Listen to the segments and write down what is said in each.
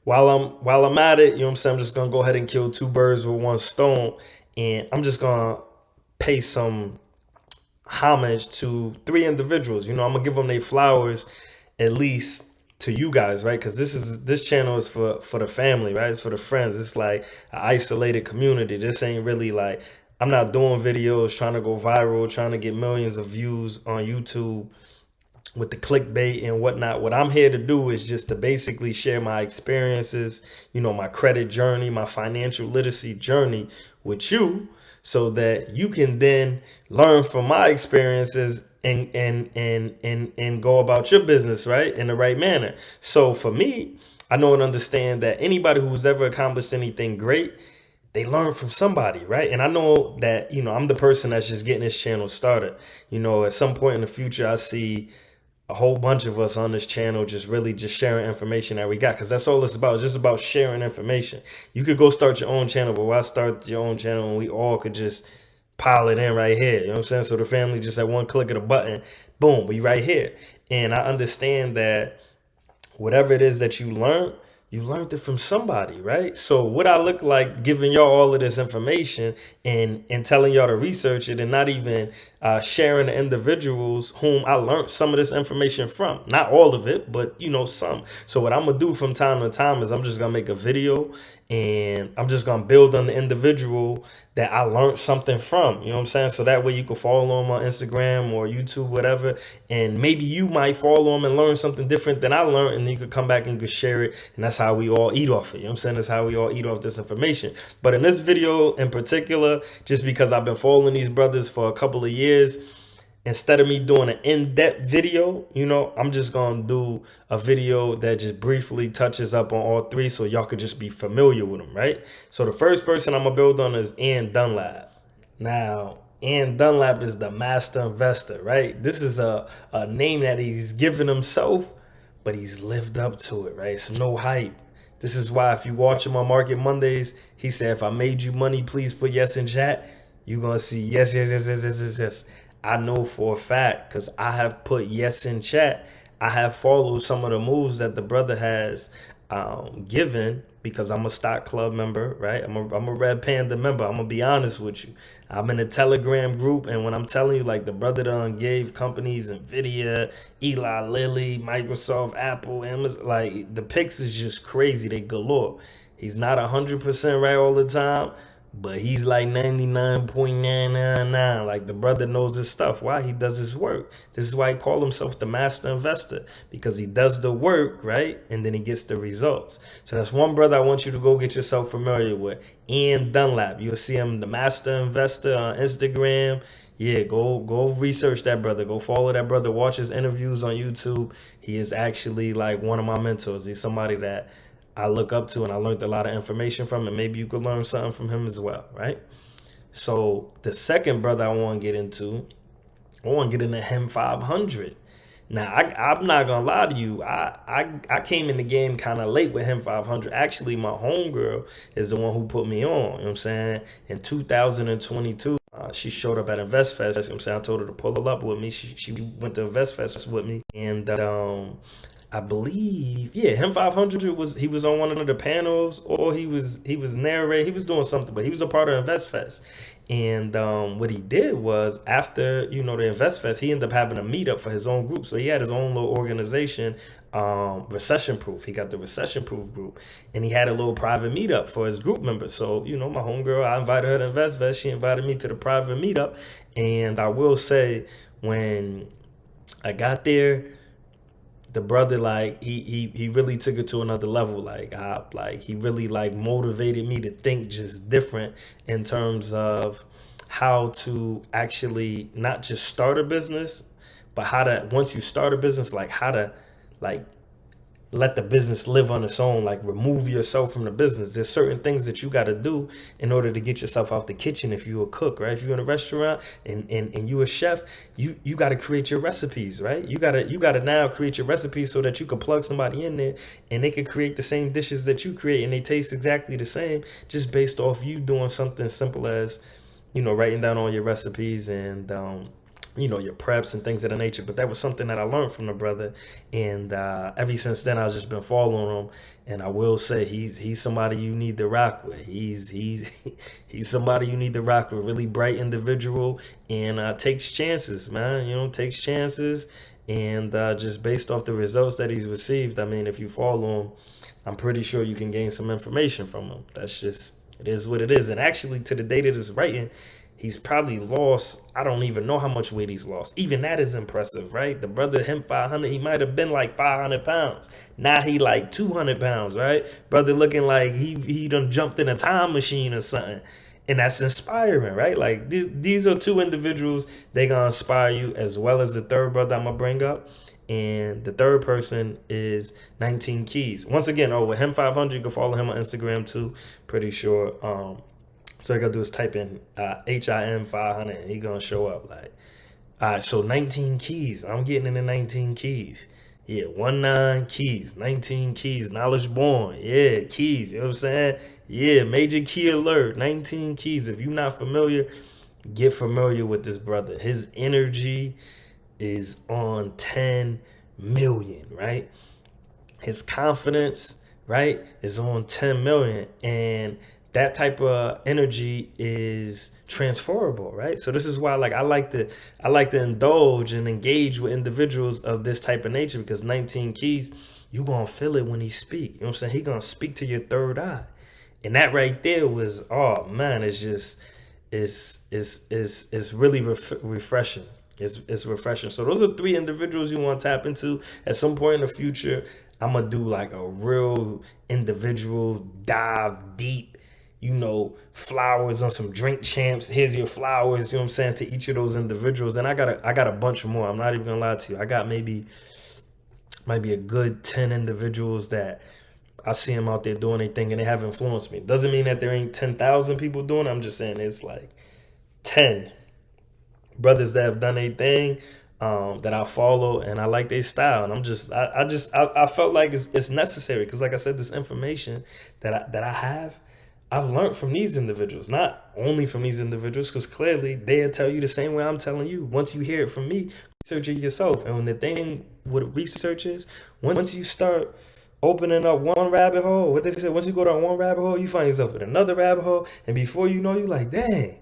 while I'm at it, you know what I'm saying, I'm just gonna go ahead and kill two birds with one stone, and I'm just gonna pay some homage to three individuals. I'm gonna give them their flowers, at least to you guys, right? Because this channel is for the family, right? It's for the friends. It's like an isolated community. This ain't really like, I'm not doing videos trying to go viral, trying to get millions of views on YouTube with the clickbait and whatnot. What I'm here to do is just to basically share my experiences, my credit journey, my financial literacy journey with you, so that you can then learn from my experiences and go about your business, right, in the right manner. So for me, I know and understand that anybody who's ever accomplished anything great, they learn from somebody, right? And I know that, I'm the person that's just getting this channel started. At some point in the future, I see a whole bunch of us on this channel just really just sharing information that we got, because that's all it's about. It's just about sharing information. You could go start your own channel, but why start your own channel and we all could just pile it in right here? You know what I'm saying? So the family just at one click of the button, boom, we right here. And I understand that whatever it is that you learned it from somebody, right? So what I look like giving y'all all of this information and telling y'all to research it, and not even sharing the individuals whom I learned some of this information from. Not all of it, but some. So what I'm gonna do from time to time is I'm just gonna make a video, and I'm just gonna build on the individual that I learned something from. You know what I'm saying? So that way you can follow them on Instagram or YouTube, whatever, and maybe you might follow them and learn something different than I learned, and then you could come back and you could share it, and that's how we all eat off it. You know what I'm saying? That's how we all eat off this information. But in this video in particular, just because I've been following these brothers for a couple of years, instead of me doing an in-depth video, I'm just gonna do a video that just briefly touches up on all three, so y'all could just be familiar with them, right? So the first person I'm gonna build on is Ian Dunlap. Now, Ian Dunlap is the master investor, right? This is a name that he's given himself, but he's lived up to it, right? It's no hype. This is why if you watch him on Market Mondays, he said, if I made you money, please put yes in chat. You're gonna see yes, yes, yes, yes, yes, yes, yes. I know for a fact, because I have put yes in chat. I have followed some of the moves that the brother has given, because I'm a stock club member, right? I'm a Red Panda member. I'm gonna be honest with you. I'm in a Telegram group, and when I'm telling you, like, the brother done gave companies Nvidia, Eli Lilly, Microsoft, Apple, Amazon, like, the picks is just crazy. They galore. He's not 100% right all the time, but he's like 99.999. Like, the brother knows his stuff. Why? He does his work. This is why he called himself the master investor, because he does the work, right? And then he gets the results. So that's one brother I want you to go get yourself familiar with. Ian Dunlap. You'll see him, the master investor, on Instagram. Yeah, go research that brother. Go follow that brother. Watch his interviews on YouTube. He is actually like one of my mentors. He's somebody that I look up to, and I learned a lot of information from, and maybe you could learn something from him as well, right? So the second brother I want to get into, I want to get into him 500. Now, I'm not gonna lie to you. I came in the game kind of late with him 500. Actually, my homegirl is the one who put me on. You know what I'm saying? In 2022, she showed up at InvestFest. You know what I'm saying? I told her to pull her up with me. She went to InvestFest with me, and I believe, yeah, him 500 he was on one of the panels, or he was narrating. He was doing something, but he was a part of InvestFest. And what he did was, after the InvestFest, he ended up having a meetup for his own group. So he had his own little organization, Recession Proof. He got the Recession Proof group, and he had a little private meetup for his group members. So my homegirl, I invited her to InvestFest. She invited me to the private meetup, and I will say, when I got there, the brother, like, he really took it to another level. Like he really like motivated me to think just different in terms of how to actually not just start a business, but how to, once you start a business, like how to like let the business live on its own. Like, remove yourself from the business. There's certain things that you got to do in order to get yourself out the kitchen. If you're a cook, right? If you're in a restaurant and you a chef, you got to create your recipes, right? You got to now create your recipes so that you can plug somebody in there and they can create the same dishes that you create, and they taste exactly the same, just based off you doing something simple as writing down all your recipes and your preps and things of the nature. But that was something that I learned from the brother, and ever since then I've just been following him. And I will say he's somebody you need to rock with. He's he's somebody you need to rock with. Really bright individual, and takes chances, man. Takes chances, and just based off the results that he's received, I mean, if you follow him, I'm pretty sure you can gain some information from him. That's just, it is what it is. And actually, to the date of this writing, he's probably lost, I don't even know how much weight he's lost. Even that is impressive, right? The brother, him 500, he might have been like 500 pounds. Now he like 200 pounds, right? Brother looking like he done jumped in a time machine or something. And that's inspiring, right? Like these are two individuals, they gonna inspire you, as well as the third brother I'm gonna bring up. And the third person is 19 Keys. Once again, with him 500, you can follow him on Instagram too. Pretty sure. So all you gotta do is type in HIM 500, and he gonna show up. Like, all right, so 19 Keys. I'm getting into 19 Keys. Yeah, 19 Keys, 19 Keys, knowledge born. Yeah, Keys. You know what I'm saying? Yeah, major key alert, 19 Keys. If you're not familiar, get familiar with this brother. His energy is on 10 million, right? His confidence, right, is on 10 million. And that type of energy is transferable, right? So this is why, like, I like to indulge and engage with individuals of this type of nature, because 19 Keys, you gonna feel it when he speak. You know what I'm saying? He gonna speak to your third eye. And that right there was, oh man, it's just, it's really refreshing. It's refreshing. So those are three individuals you want to tap into. At some point in the future, I'm gonna do like a real individual dive deep, flowers on some drink champs. Here's your flowers, you know what I'm saying, to each of those individuals. And I got a bunch more. I'm not even gonna lie to you. I got maybe a good 10 individuals that I see them out there doing their thing and they have influenced me. Doesn't mean that there ain't 10,000 people doing it. I'm just saying it's like 10 brothers that have done their thing, that I follow, and I like their style. And I felt like it's necessary, because like I said, this information that I have, I've learned from these individuals, not only from these individuals, because clearly they'll tell you the same way I'm telling you. Once you hear it from me, research it yourself. And when the thing with research is, once you start opening up one rabbit hole, what they say, once you go down one rabbit hole, you find yourself in another rabbit hole. And before you know, you're like, dang,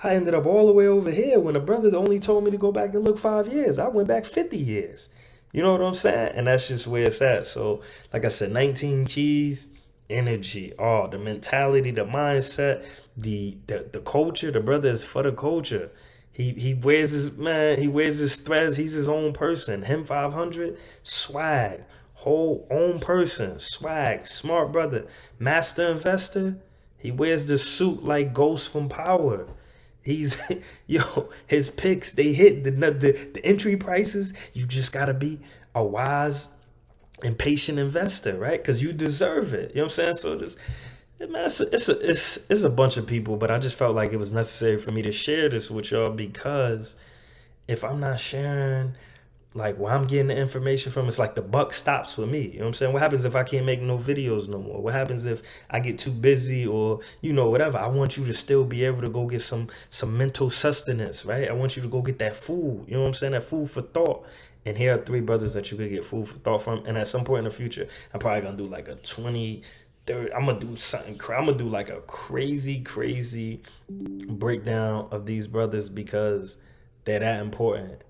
I ended up all the way over here when the brothers only told me to go back and look 5 years. I went back 50 years. You know what I'm saying? And that's just where it's at. So, like I said, 19 Keys, energy, the mentality, the mindset, the culture. The brother is for the culture. He wears his threads. He's his own person. Him 500, swag, whole own person, swag, smart brother, master investor. He wears the suit like Ghost from Power. He's his picks, they hit the entry prices. You just gotta be a wise and patient investor, right? Because you deserve it. You know what I'm saying? So this, man, it's a bunch of people, but I just felt like it was necessary for me to share this with y'all, because if I'm not sharing like where I'm getting the information from, it's like the buck stops with me. You know what I'm saying? What happens if I can't make no videos no more? What happens if I get too busy, or whatever? I want you to still be able to go get some mental sustenance, right? I want you to go get that food. You know what I'm saying? That food for thought. And here are three brothers that you could get food for thought from. And at some point in the future, I'm probably gonna do like a 20, 30. I'm gonna do something. I'm gonna do like a crazy breakdown of these brothers, because they're that important.